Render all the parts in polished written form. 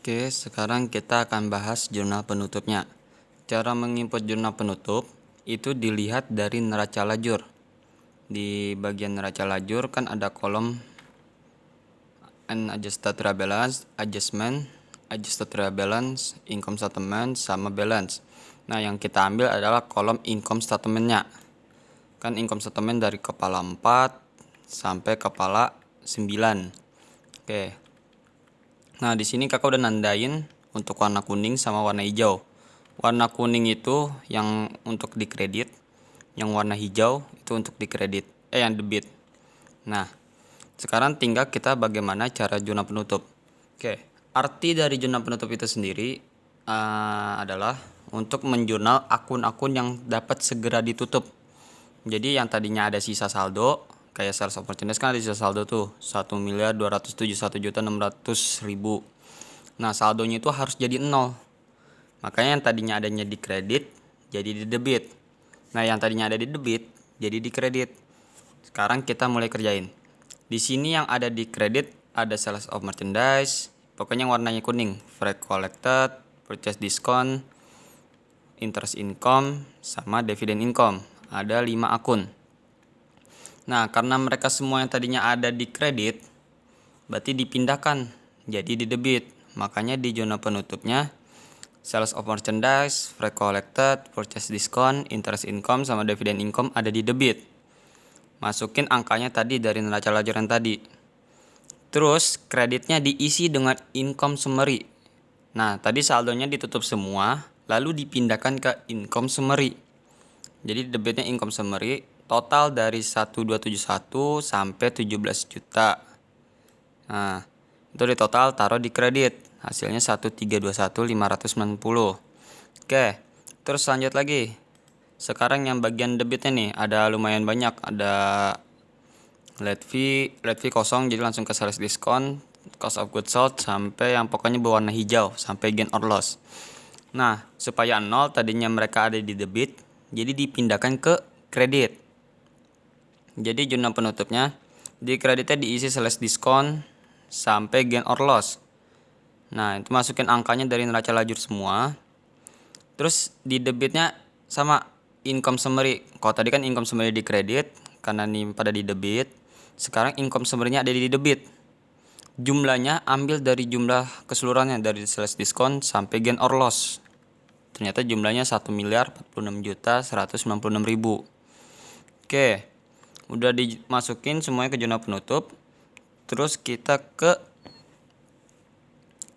Oke, sekarang kita akan bahas jurnal penutupnya. Cara menginput jurnal penutup itu dilihat dari neraca lajur. Di bagian neraca lajur kan ada kolom unadjusted trial balance, adjustment, adjusted trial balance, income statement, sama balance. Nah, yang kita ambil adalah kolom income statementnya. Kan income statement dari kepala 4 sampai kepala 9. Oke. Nah, di sini kakak udah nandain untuk warna kuning sama warna hijau. Warna kuning itu yang untuk dikredit, yang warna hijau itu untuk dikredit, yang debit. Nah, sekarang tinggal kita bagaimana cara jurnal penutup. Oke, arti dari jurnal penutup itu sendiri adalah untuk menjurnal akun-akun yang dapat segera ditutup. Jadi yang tadinya ada sisa saldo, kayak sales of merchandise kan ada sisa saldo tuh 1.271.600.000. Nah, saldonya itu harus jadi 0. Makanya yang tadinya adanya di kredit jadi di debit. Nah, yang tadinya ada di debit jadi di kredit. Sekarang kita mulai kerjain. Di sini yang ada di kredit ada sales of merchandise, pokoknya yang warnanya kuning, freight collected, purchase discount, interest income, sama dividend income. Ada 5 akun. Nah, karena mereka semua yang tadinya ada di kredit, berarti dipindahkan jadi di debit. Makanya di jurnal penutupnya, sales of merchandise, freight collected, purchase discount, interest income, sama dividend income ada di debit. Masukin angkanya tadi dari neraca lajur yang tadi. Terus kreditnya diisi dengan income summary. Nah, tadi saldonya ditutup semua, lalu dipindahkan ke income summary. Jadi debitnya income summary, total dari 1271 sampai 17 juta. Nah, itu di total taruh di kredit. Hasilnya 1.321.590. Oke, terus lanjut lagi. Sekarang yang bagian debitnya nih ada lumayan banyak. Ada late fee kosong, jadi langsung ke sales discount, cost of goods sold, sampai yang pokoknya berwarna hijau sampai gain or loss. Nah, supaya 0 tadinya mereka ada di debit, jadi dipindahkan ke kredit. Jadi jurnal penutupnya di kreditnya diisi sales discount sampai gain or loss. Nah, itu masukin angkanya dari neraca lajur semua. Terus di debitnya sama income summary. Kalau tadi kan income summary di kredit, karena ini pada di debit. Sekarang income summary-nya ada di debit. Jumlahnya ambil dari jumlah keseluruhannya, dari sales discount sampai gain or loss. Ternyata jumlahnya 1.046.196.000. Oke, udah dimasukin semuanya ke jurnal penutup. Terus kita ke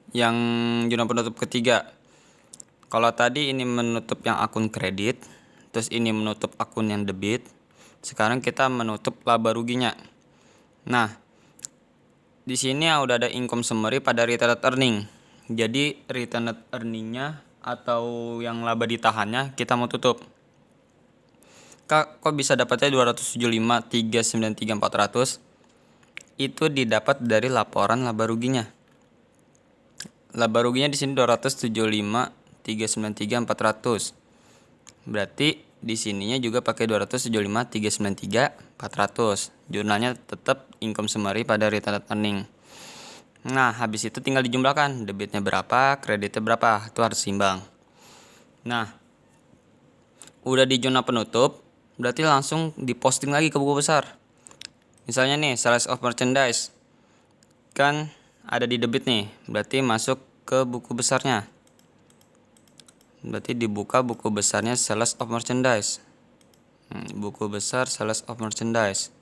yang jurnal penutup ketiga. Kalau tadi ini menutup yang akun kredit, terus ini menutup akun yang debit. Sekarang kita menutup laba ruginya. Nah, di sini udah ada income summary pada retained earning. Jadi retained earningnya atau yang laba ditahannya kita mau tutup. Kok bisa dapatnya 275.393.400? Itu didapat dari laporan laba ruginya. Laba ruginya di sini 275.393.400. Berarti di sininya juga pakai 275.393.400. Jurnalnya tetap income summary pada retained earning. Nah, habis itu tinggal dijumlahkan, debitnya berapa, kreditnya berapa, itu harus seimbang. Nah, udah di jurnal penutup, berarti langsung diposting lagi ke buku besar. Misalnya nih, sales of merchandise kan ada di debit nih, berarti masuk ke buku besarnya. Berarti dibuka buku besarnya sales of merchandise. Buku besar sales of merchandise.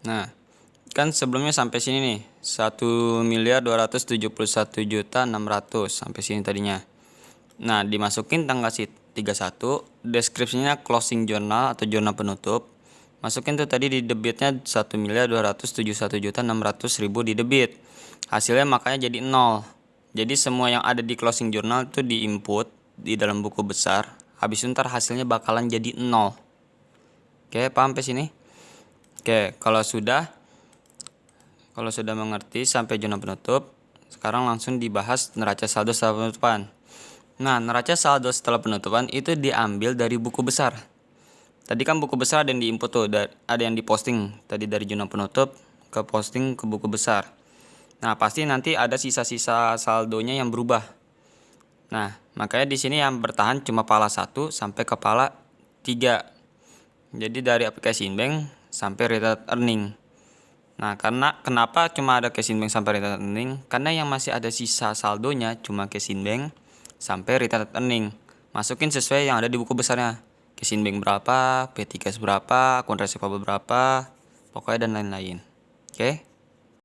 Nah, kan sebelumnya sampai sini nih, 1.271.600.000 sampai sini tadinya. Nah, dimasukin tanggal 31, deskripsinya closing journal atau jurnal penutup. Masukin tuh tadi di debitnya 1.271.600.000 di debit. Hasilnya makanya jadi 0. Jadi semua yang ada di closing journal itu diinput di dalam buku besar. Habis itu ntar hasilnya bakalan jadi 0. Oke, paham sampai sini? Oke, kalau sudah mengerti sampai jurnal penutup, sekarang langsung dibahas neraca saldo setelah penutupan. Nah, neraca saldo setelah penutupan itu diambil dari buku besar. Tadi kan buku besar ada yang diinput tuh, ada yang diposting tadi dari jurnal penutup ke posting ke buku besar. Nah, pasti nanti ada sisa-sisa saldonya yang berubah. Nah, makanya di sini yang bertahan cuma kepala 1 sampai kepala 3. Jadi dari aplikasi Inbank sampai retail earning. Nah, karena kenapa cuma ada cash in bank sampai retail earning? Karena yang masih ada sisa saldonya cuma cash in bank sampai retail earning. Masukin sesuai yang ada di buku besarnya. Cash in bank berapa, P3 berapa, akun receivable berapa, pokoknya dan lain-lain. Oke?